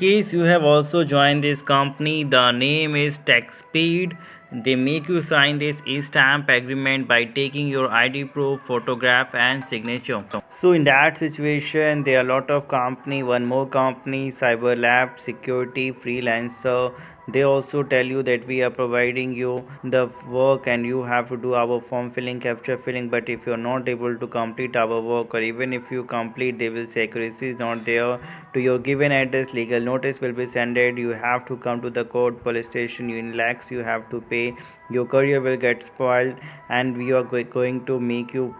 case you have also joined this company, the name is TechSpeed. They make you sign this e-stamp agreement by taking your ID proof, photograph and signature. So in that situation, there are a lot of company, one more company, CyberLab, Security, Freelancer. They also tell you that we are providing you the work and you have to do our form filling, capture filling. But if you're not able to complete our work, or even if you complete, they will say accuracy is not there. To your given address, legal notice will be sent. You have to come to the court, police station. You in lakhs you have to pay. Your career will get spoiled, and we are going to make you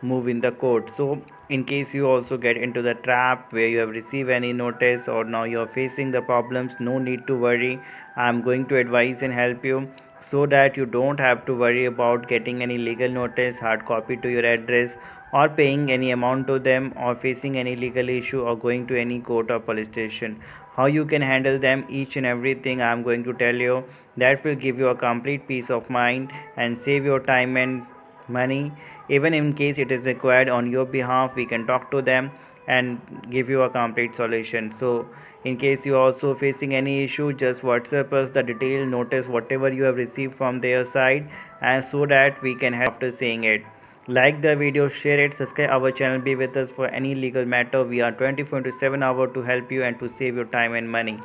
move in the court. So in case you also get into the trap where you have received any notice or now you are facing the problems, no need to worry. I am going to advise and help you so that you don't have to worry about getting any legal notice hard copy to your address, or paying any amount to them, or facing any legal issue, or going to any court or police station. How you can handle them, each and everything I am going to tell you. That will give you a complete peace of mind and save your time and money. Even in case it is required on your behalf, we can talk to them and give you a complete solution. So in case you are also facing any issue, just WhatsApp us the detailed notice whatever you have received from their side, and so that we can help after seeing it. Like the video, share it, subscribe our channel, be with us for any legal matter. We are 24/7 hour to help you and to save your time and money.